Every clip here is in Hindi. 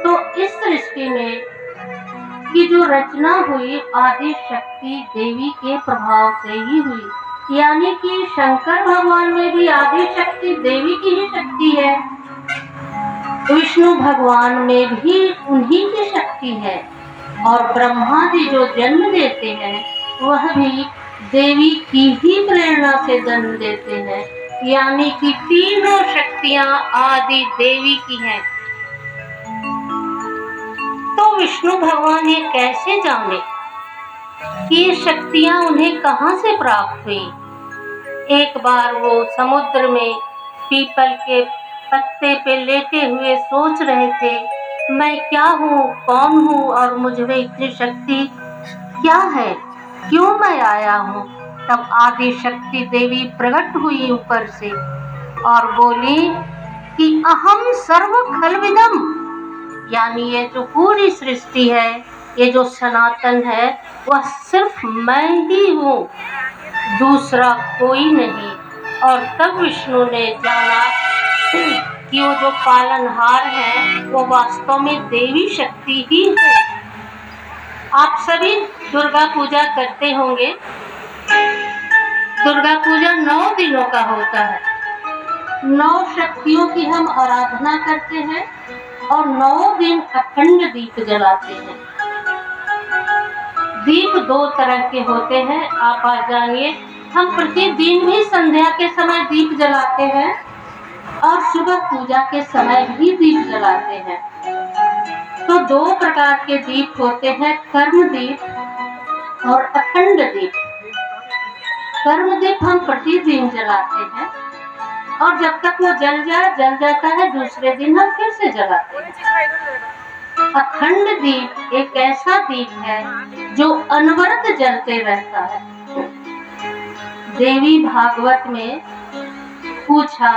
तो इस सृष्टि में की जो रचना हुई आदि शक्ति देवी के प्रभाव से ही हुई, यानी कि शंकर भगवान में भी आदि शक्ति देवी की ही शक्ति है, विष्णु भगवान में भी उन्हीं की शक्ति है, और ब्रह्मा जी जो जन्म देते हैं वह भी देवी की ही प्रेरणा से जन्म देते हैं, यानी कि तीनों शक्तियां आदि देवी की हैं। तो विष्णु भगवान ये कैसे जाने कि ये शक्तियां उन्हें कहां से प्राप्त हुई। एक बार वो समुद्र में पीपल के पत्ते पे लेटे हुए सोच रहे थे, मैं क्या हूँ, कौन हूँ और मुझ में इतनी शक्ति क्या है, क्यों मैं आया हूँ। तब आदि शक्ति देवी प्रकट हुई ऊपर से और बोली कि अहम सर्व खलविदम, यानी ये जो पूरी सृष्टि है, ये जो सनातन है, वह सिर्फ मैं ही हूँ, दूसरा कोई नहीं। और तब विष्णु ने जाना कि वो जो पालनहार है वो वास्तव में देवी शक्ति ही है। आप सभी दुर्गा पूजा करते होंगे। दुर्गा पूजा 9 दिनों का होता है। 9 शक्तियों की हम आराधना करते हैं और 9 दिन अखंड दीप जलाते हैं। दीप 2 तरह के होते हैं, आप आज जानिए। हम प्रतिदिन भी संध्या के समय दीप जलाते हैं और सुबह पूजा के समय भी दीप जलाते हैं। तो 2 प्रकार के दीप होते हैं, कर्म दीप और अखंड दीप। कर्म दीप हम प्रतिदिन जलाते हैं और जब तक वो जल जाता है, दूसरे दिन हम फिर से जलाते हैं। अखंड दीप एक ऐसा दीप है जो अनवरत जलते रहता है। देवी भागवत में पूछा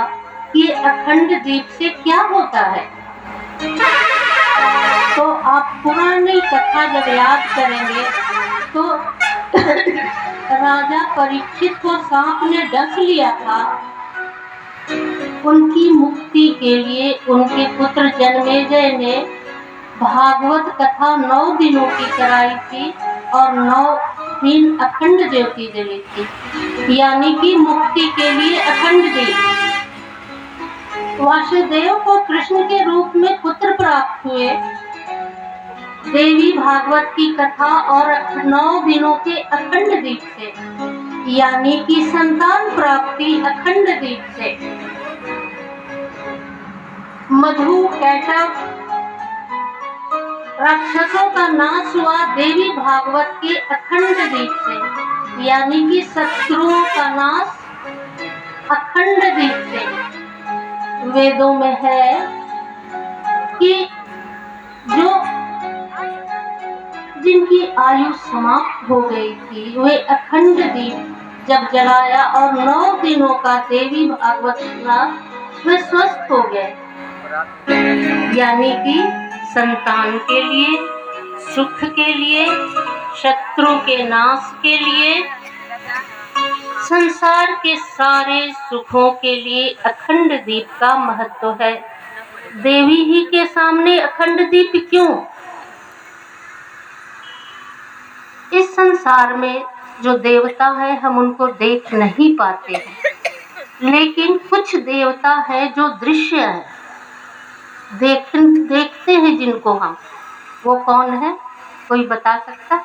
कि अखंड दीप से क्या होता है, तो आप पुरानी कथा जब याद करेंगे तो राजा परीक्षित को सांप ने डस लिया था। उनकी मुक्ति के लिए उनके पुत्र जन्मेजय ने भागवत कथा 9 दिनों की कराई थी और 9 दिन अखंड ज्योति जली थी, यानी कि मुक्ति के लिए अखंड दीप। वासुदेव को कृष्ण के रूप में पुत्र प्राप्त हुए। देवी भागवत की कथा और 9 दिनों के अखंड दीप से, यानी कि संतान प्राप्ति अखंड दीप से। मधु कैटव राक्षसों का नाश हुआ देवी भागवत के अखंड दीप से, यानी कि शत्रुओं का नाश अखंड दीप से। वेदों में है कि जो जिनकी आयु समाप्त हो गई थी वे अखंड दीप जब जलाया और 9 दिनों का देवी भागवत सुना, वे स्वस्थ हो गए, यानी कि संतान के लिए, सुख के लिए, शत्रु के नाश के लिए, संसार के सारे सुखों के लिए अखंड दीप का महत्व है। देवी ही के सामने अखंड दीप क्यों? इस संसार में जो देवता है हम उनको देख नहीं पाते हैं, लेकिन कुछ देवता है जो दृश्य है, देखते हैं जिनको हम। वो कौन है, कोई बता सकता?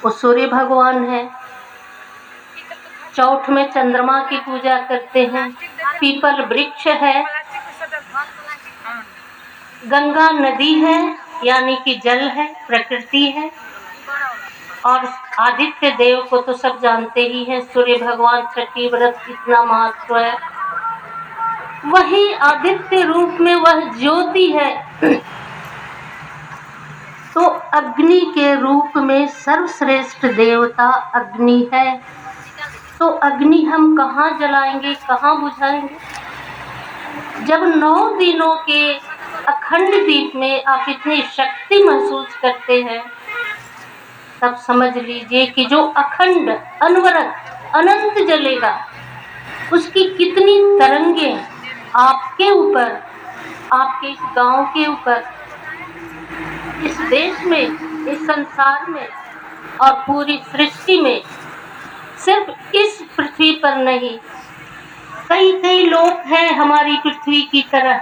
वो सूर्य भगवान है। चौथ में चंद्रमा की पूजा करते हैं। पीपल वृक्ष है। गंगा नदी है, यानी कि जल है, प्रकृति है। और आदित्य देव को तो सब जानते ही हैं, सूर्य भगवान, छठी व्रत कितना महत्व है। वही आदित्य रूप में वह ज्योति है। तो अग्नि के रूप में सर्वश्रेष्ठ देवता अग्नि है। तो अग्नि हम कहाँ जलाएंगे, कहाँ बुझाएंगे? जब 9 दिनों के अखंड दीप में आप इतनी शक्ति महसूस करते हैं, तब समझ लीजिए कि जो अखंड, अनवरत, अनंत जलेगा, उसकी कितनी तरंगे आपके ऊपर, आपके इस गांव के ऊपर, इस देश में, इस संसार में और पूरी सृष्टि में, सिर्फ इस पृथ्वी पर नहीं, कई कई लोक हैं हमारी पृथ्वी की तरह।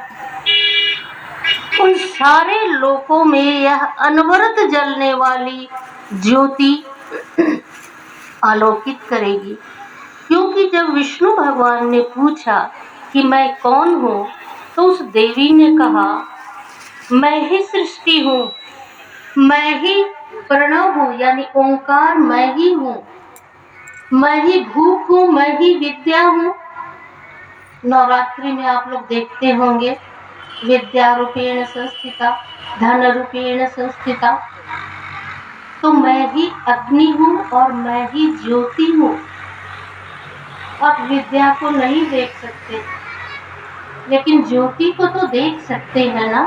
उन सारे लोकों में यह अनवरत जलने वाली ज्योति आलोकित करेगी। क्योंकि जब विष्णु भगवान ने पूछा कि मैं कौन हूँ, तो उस देवी ने कहा, मैं ही सृष्टि हूँ, मैं ही प्रणव हूँ, यानी ओंकार मैं ही हूँ, मैं ही भूख हूँ, मैं ही विद्या हूँ। नवरात्रि में आप लोग देखते होंगे, विद्या रूपेण संस्थिता, धन रूपेण संस्थिता। तो मैं ही अग्नि हूँ और मैं ही ज्योति हूँ। आप विद्या को नहीं देख सकते, लेकिन ज्योति को तो देख सकते हैं ना।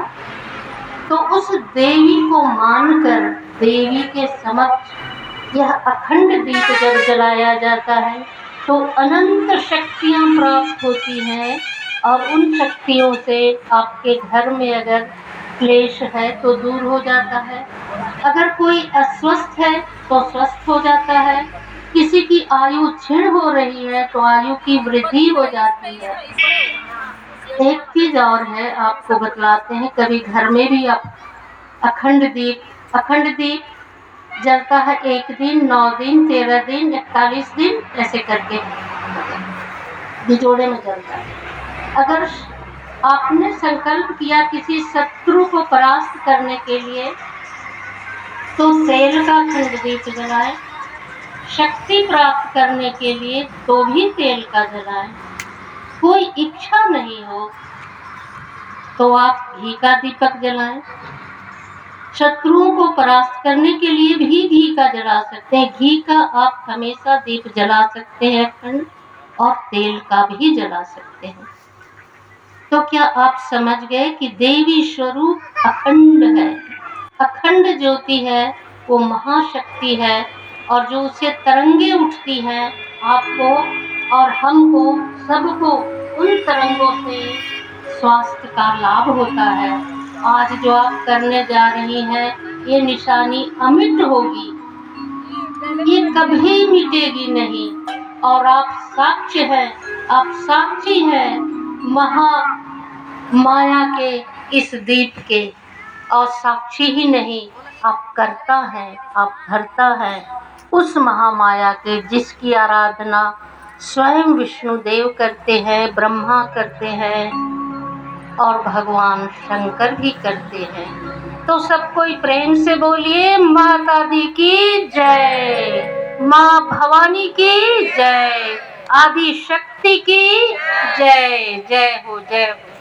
तो उस देवी को मानकर देवी के समक्ष यह अखंड दीप जब जलाया जाता है तो अनंत शक्तियाँ प्राप्त होती हैं। और उन शक्तियों से आपके घर में अगर क्लेश है तो दूर हो जाता है, अगर कोई अस्वस्थ है तो स्वस्थ हो जाता है, किसी की आयु क्षीण हो रही है तो आयु की वृद्धि हो जाती है। एक चीज और है, आपको बतलाते हैं, कभी घर में भी आप अखंड दीप जलता है, 1 दिन, 9 दिन, 13 दिन, 41 दिन, ऐसे करके बिजोड़े में जलता है। अगर आपने संकल्प किया किसी शत्रु को परास्त करने के लिए, तो तेल का अखंड दीप जलाएं। शक्ति प्राप्त करने के लिए तो भी तेल का जलाएं। कोई इच्छा नहीं हो तो आप घी का दीपक जलाएं। शत्रुओं को परास्त करने के लिए भी घी का जला सकते हैं। घी का आप हमेशा दीप जला सकते हैं अखंड, और तेल का भी जला सकते हैं। तो क्या आप समझ गए कि देवी स्वरूप अखंड है, अखंड ज्योति है, वो महाशक्ति है। और जो उससे तरंगे उठती हैं, आपको और हमको सबको उन तरंगों से स्वास्थ्य का लाभ होता है। आज जो आप करने जा रही हैं, ये निशानी अमिट होगी, ये कभी मिटेगी नहीं। और आप साक्ष्य हैं, आप साक्षी हैं महा माया के इस दीप के। और साक्षी ही नहीं, आप करता है, आप भरता है उस महामाया के, जिसकी आराधना स्वयं विष्णु देव करते हैं, ब्रह्मा करते हैं और भगवान शंकर भी करते हैं। तो सब कोई प्रेम से बोलिए, माता दी की जय, माँ भवानी की जय, आदि शक्ति की जय। जय हो, जय हो।